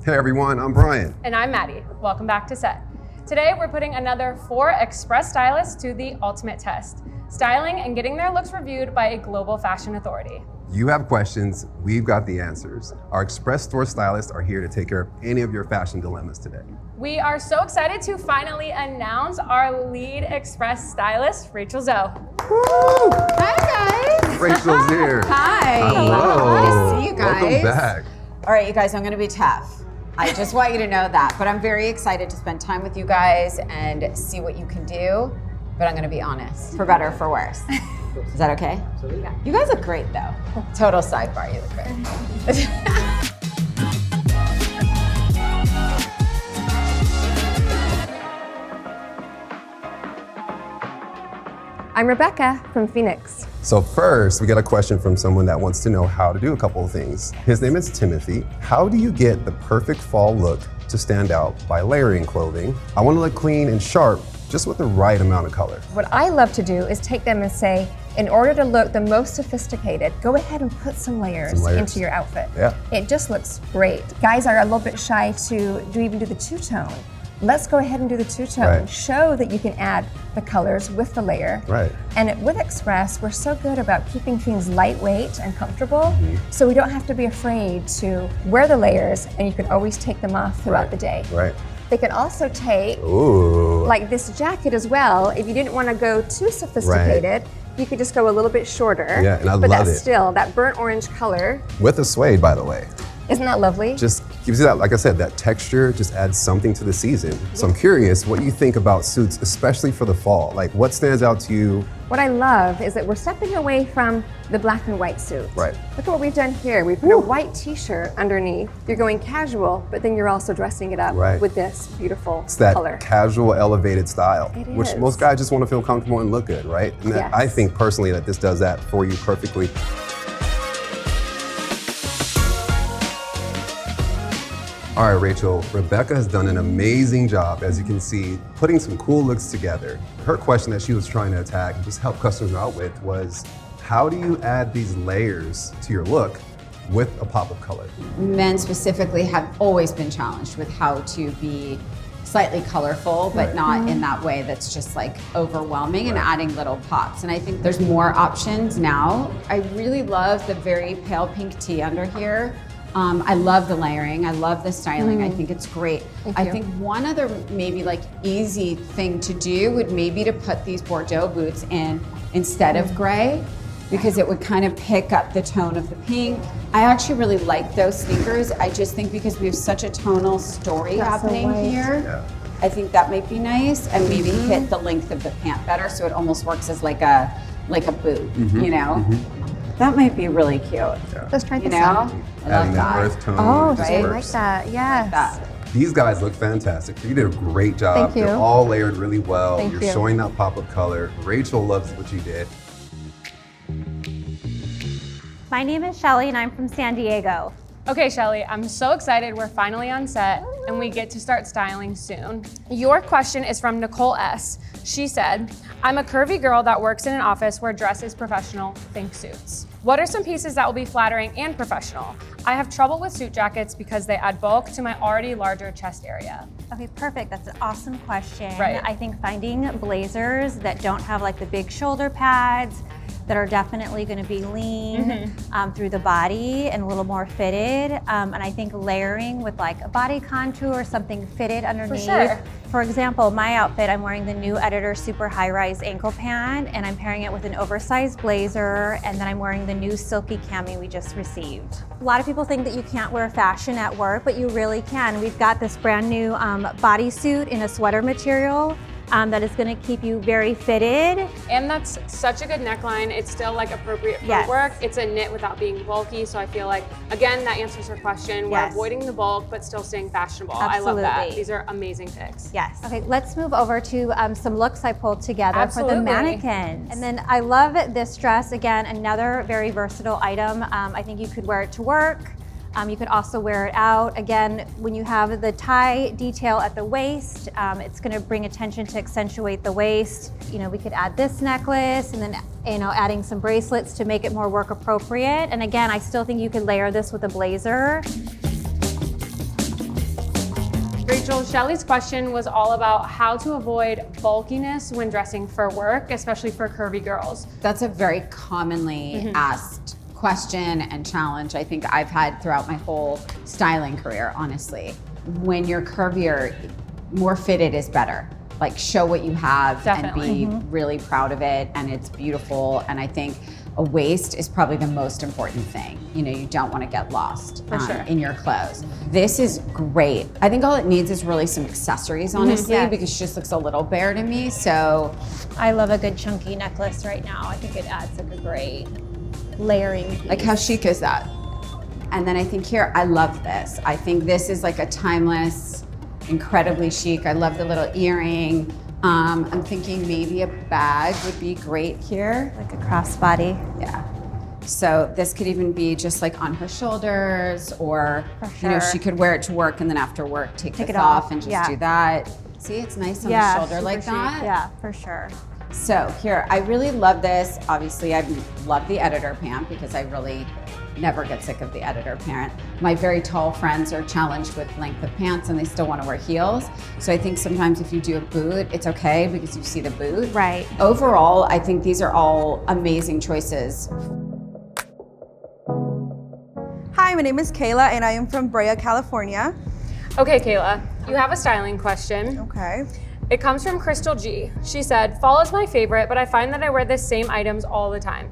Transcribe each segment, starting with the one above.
Hey everyone, I'm Brian. And I'm Maddie. Welcome back to set. Today we're putting another 4 Express stylists to the ultimate test, styling and getting their looks reviewed by a global fashion authority. You have questions, we've got the answers. Our Express store stylists are here to take care of any of your fashion dilemmas today. We are so excited to finally announce our lead Express stylist, Rachel Zoe. Woo! Hi guys. Rachel's here. Hi. Hello. Good to see you guys. Welcome back. All right, you guys, I'm gonna be tough. I just want you to know that, but I'm very excited to spend time with you guys and see what you can do, but I'm gonna be honest, for better or for worse. Is that okay? Absolutely. Yeah. You guys look great though. Total sidebar, you look great. I'm Rebecca from Phoenix. So first, we got a question from someone that wants to know how to do a couple of things. His name is Timothy. How do you get the perfect fall look to stand out by layering clothing? I want to look clean and sharp, just with the right amount of color. What I love to do is take them and say, in order to look the most sophisticated, go ahead and put some layers into your outfit. Yeah. It just looks great. Guys are a little bit shy to even do the two-tone. Let's go ahead and do the two-tone. Right. Show that you can add the colors with the layer. Right. And with Express, we're so good about keeping things lightweight and comfortable, so we don't have to be afraid to wear the layers, and you can always take them off throughout the day. Right. They can also take, Ooh. like this jacket as well, if you didn't want to go too sophisticated, you could just go a little bit shorter. Yeah, and I but love that's it. still that burnt orange color. With the suede, by the way. Isn't that lovely? Just gives you that, like I said, that texture just adds something to the season. So I'm curious what you think about suits, especially for the fall. Like what stands out to you? What I love is that we're stepping away from the black and white suit. Right. Look at what we've done here. We put a white t-shirt underneath. You're going casual, but then you're also dressing it up with this beautiful It's that color. casual, elevated style, It which is. most guys just want to feel comfortable and look good, right? And that, I Yes. think personally that this does that for you perfectly. All right, Rachel, Rebecca has done an amazing job, as you can see, putting some cool looks together. Her question that she was trying to attack and just help customers out with was, how do you add these layers to your look with a pop of color? Men specifically have always been challenged with how to be slightly colorful, but not in that way that's just like overwhelming and adding little pops. And I think there's more options now. I really love the very pale pink tee under here. I love the layering, I love the styling, I think it's great. I think one other maybe like easy thing to do would maybe to put these Bordeaux boots in instead of gray, because it would kind of pick up the tone of the pink. I actually really like those sneakers. I just think because we have such a tonal story happening here, I think that might be nice, and maybe hit the length of the pant better so it almost works as like a boot, you know? That might be really cute. Let's try You this know? out. I Adding love that that. earth tone Oh, just I works. like that, yes. These guys look fantastic. You did a great job. Thank you. They're all layered really well. Thank You're you. showing that pop of color. Rachel loves what you did. My name is Shelly and I'm from San Diego. Okay, Shelly, I'm so excited we're finally on set and we get to start styling soon. Your question is from Nicole S. She said, I'm a curvy girl that works in an office where dress is professional, think suits. What are some pieces that will be flattering and professional? I have trouble with suit jackets because they add bulk to my already larger chest area. Okay, perfect. That's an awesome question. Right. I think finding blazers that don't have like the big shoulder pads, that are definitely going to be lean through the body and a little more fitted. And I think layering with like a body contour, something fitted underneath. sure. For example, my outfit, I'm wearing the new Editor Super High Rise ankle pant, and I'm pairing it with an oversized blazer, and then I'm wearing the new silky cami we just received. A lot of people think that you can't wear fashion at work, but you really can. We've got this brand new bodysuit in a sweater material. That is going to keep you very fitted. And that's such a good neckline. It's still like appropriate for Yes. work. It's a knit without being bulky. So I feel like, again, that answers her question. We're Yes. avoiding the bulk, but still staying fashionable. I love that. Absolutely. These are amazing picks. Yes. Okay, let's move over to some looks I pulled together for Absolutely. the mannequins. And then I love this dress. Again, another very versatile item. I think you could wear it to work. You could also wear it out. Again, when you have the tie detail at the waist, it's gonna bring attention to accentuate the waist. You know, we could add this necklace and then, you know, adding some bracelets to make it more work appropriate. And again, I still think you could layer this with a blazer. Rachel, Shelly's question was all about how to avoid bulkiness when dressing for work, especially for curvy girls. That's a very commonly asked question and challenge I think I've had throughout my whole styling career, honestly. When you're curvier, more fitted is better. Like, show what you have Definitely. and be really proud of it, and it's beautiful. And I think a waist is probably the most important thing. You know, you don't want to get lost For sure. in your clothes. This is great. I think all it needs is really some accessories, honestly, Yes. because she just looks a little bare to me. So I love a good chunky necklace right now. I think it adds like a great layering piece. like, how chic is that? And then I think here, I love this. I think this is like a timeless, incredibly chic. I love the little earring. I'm thinking maybe a bag would be great here. Like a crossbody. Yeah. So this could even be just like on her shoulders, or For you know, sure. she could wear it to work and then after work take Take this it off off, and just yeah. do that. See, it's nice on the shoulder super like chic. that. Yeah, for sure. So here, I really love this. Obviously, I love the editor pant because I really never get sick of the editor pant. My very tall friends are challenged with length of pants and they still want to wear heels. So I think sometimes if you do a boot, it's okay because you see the boot. Right. Overall, I think these are all amazing choices. Hi, my name is Kayla and I am from Brea, California. Okay, Kayla, you have a styling question. Okay. It comes from Crystal G. She said, fall is my favorite, but I find that I wear the same items all the time.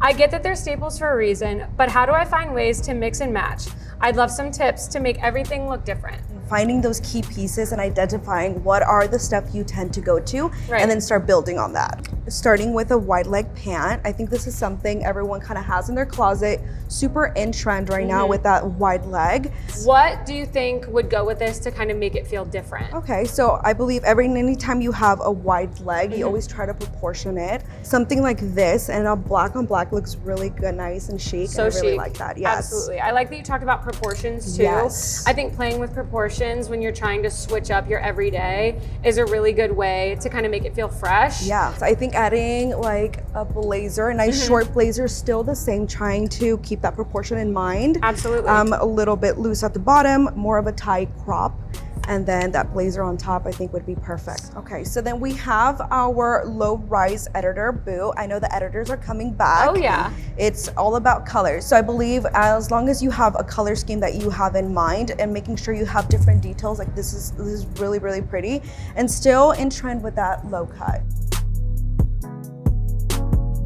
I get that they're staples for a reason, but how do I find ways to mix and match? I'd love some tips to make everything look different. Finding those key pieces and identifying what are the stuff you tend to go to, Right. and then start building on that. Starting with a wide leg pant, I think this is something everyone kind of has in their closet, super in trend right now with that wide leg. What do you think would go with this to kind of make it feel different? Okay, so I believe anytime you have a wide leg, you always try to proportion it. Something like this and a black on black looks really good, nice and chic, So and I really chic. like that. Yes. Absolutely. I like that you talked about proportions too. Yes. I think playing with proportions when you're trying to switch up your everyday is a really good way to kind of make it feel fresh. Yeah, so I think adding like a blazer, a nice short blazer, still the same, trying to keep that proportion in mind. Absolutely. A little bit loose at the bottom, more of a tight crop, and then that blazer on top I think would be perfect. Okay, so then we have our low rise editor boot. I know the editors are coming back. Oh, yeah. It's all about colors. So I believe as long as you have a color scheme that you have in mind and making sure you have different details, like this is really, really pretty and still in trend with that low cut.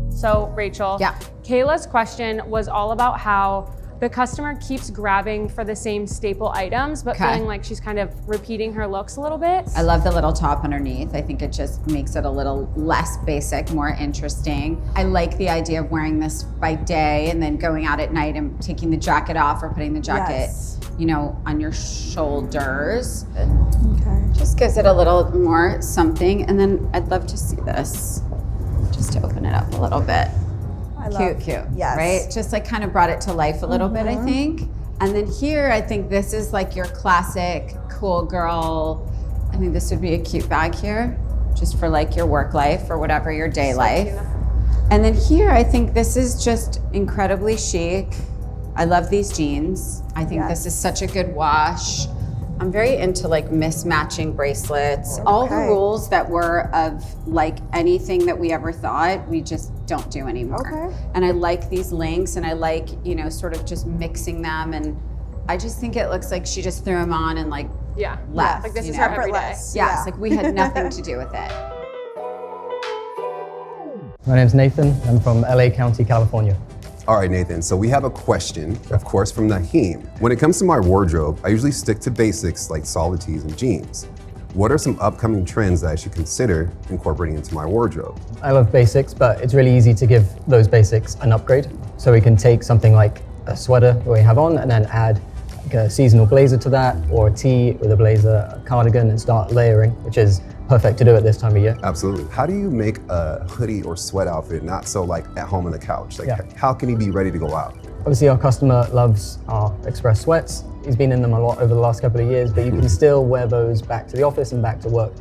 So, Rachel, Yeah. Kayla's question was all about how the customer keeps grabbing for the same staple items, but Okay. feeling like she's kind of repeating her looks a little bit. I love the little top underneath. I think it just makes it a little less basic, more interesting. I like the idea of wearing this by day and then going out at night and taking the jacket off or putting the jacket, Yes. you know, on your shoulders. Okay. Just gives it a little more something. And then I'd love to see this, just to open it up a little bit. I love, Cute, yes. right? Just like kind of brought it to life a little bit, I think. And then here, I think this is like your classic cool girl. I think this would be a cute bag here, just for like your work life or whatever your day life. And then here, I think this is just incredibly chic. I love these jeans. I think this is such a good wash. I'm very into like mismatching bracelets. All the Okay. rules that were of like anything that we ever thought, we just don't do anymore. Okay. And I like these links and I like, you know, sort of just mixing them. And I just think it looks like she just threw them on and like Yeah. left. Like this you is know? her everyday. Effortless. Yeah, Yeah. it's like we had nothing to do with it. My name's Nathan. I'm from LA County, California. All right, Nathan, so we have a question, of course, from Naheem. When it comes to my wardrobe, I usually stick to basics like solid tees and jeans. What are some upcoming trends that I should consider incorporating into my wardrobe? I love basics, but it's really easy to give those basics an upgrade. So we can take something like a sweater that we have on and then add like a seasonal blazer to that, or a tee with a blazer, a cardigan, and start layering, which is perfect to do at this time of year. Absolutely. How do you make a hoodie or sweat outfit not so like at home on the couch? Like, Yeah. how can he be ready to go out? Obviously, our customer loves our express sweats. He's been in them a lot over the last couple of years, but you can still wear those back to the office and back to work.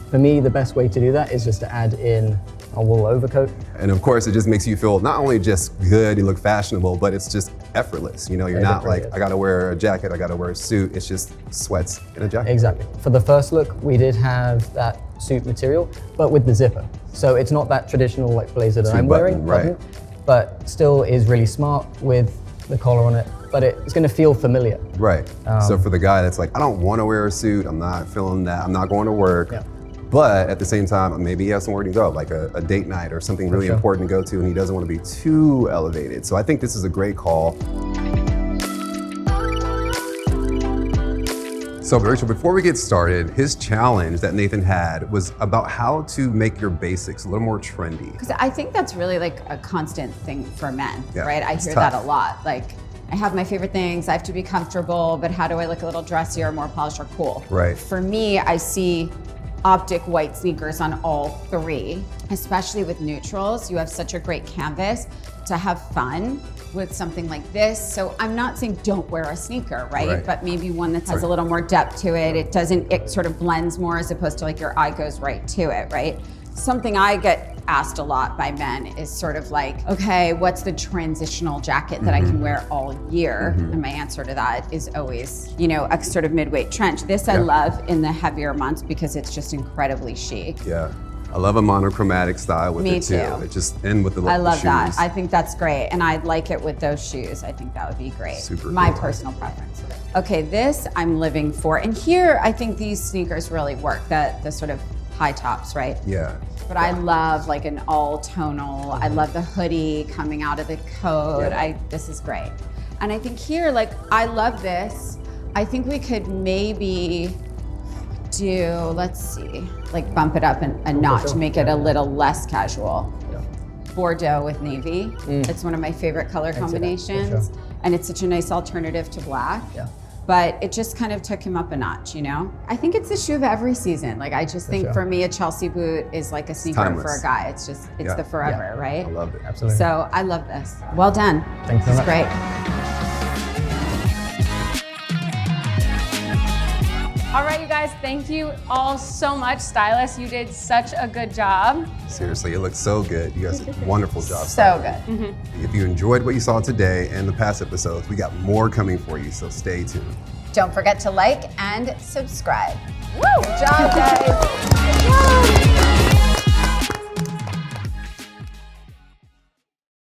For me, the best way to do that is just to add in a wool overcoat. And of course, it just makes you feel not only just good, you look fashionable, but it's just effortless. You know, you're It not really like, is. I gotta wear a jacket, I gotta wear a suit. It's just sweats and a jacket. Exactly. For the first look, we did have that suit material, but with the zipper. So it's not that traditional like blazer that I'm wearing, right. but still is really smart with the collar on it. But it's going to feel familiar. Right. So for the guy that's like, I don't want to wear a suit, I'm not feeling that, I'm not going to work. Yeah. But at the same time, maybe he has somewhere to go, like a date night or something really sure. important to go to, and he doesn't want to be too elevated. So I think this is a great call. So Rachel, before we get started, his challenge that Nathan had was about how to make your basics a little more trendy. Because I think that's really like a constant thing for men, Yeah, right? I it's hear tough. that a lot. Like, I have my favorite things, I have to be comfortable, but how do I look a little dressier, more polished, or cool? Right. For me, I see optic white sneakers on all three, especially with neutrals. You have such a great canvas to have fun with something like this. So I'm not saying don't wear a sneaker, right? Right. But maybe one that has a little more depth to it. It sort of blends more as opposed to like your eye goes right to it, right? Something I get asked a lot by men is sort of like, okay, what's the transitional jacket that I can wear all year? And my answer to that is always, you know, a sort of mid-weight trench. This I love in the heavier months because it's just incredibly chic. Yeah. I love a monochromatic style with Me it too. too. It just, and with the I love shoes. that. I think that's great. And I'd like it with those shoes. I think that would be great. Super My cool. personal preference. Okay, this I'm living for. And here I think these sneakers really work, the sort of high tops, right? Yeah. But I love like an all tonal. I love the hoodie coming out of the coat. Yeah. This is great. And I think here, like, I love this. I think we could maybe do, let's see, like bump it up a notch, make it a little less casual. Bordeaux with navy. It's one of my favorite color combinations. And it's such a nice alternative to black. Yeah. But it just kind of took him up a notch, you know? I think it's the shoe of every season. Like, I just think sure. for me, a Chelsea boot is like a sneaker for timeless. a guy. It's just, it's the forever, right? I love it. Absolutely. So I love this. Well done. Thanks so It's much. great. All right, you guys, thank you all so much. Stylists, you did such a good job. Seriously, it looks so good. You guys did a wonderful job. So good. If you enjoyed what you saw today and the past episodes, we got more coming for you, so stay tuned. Don't forget to like and subscribe. Woo! Good job, guys. Good job.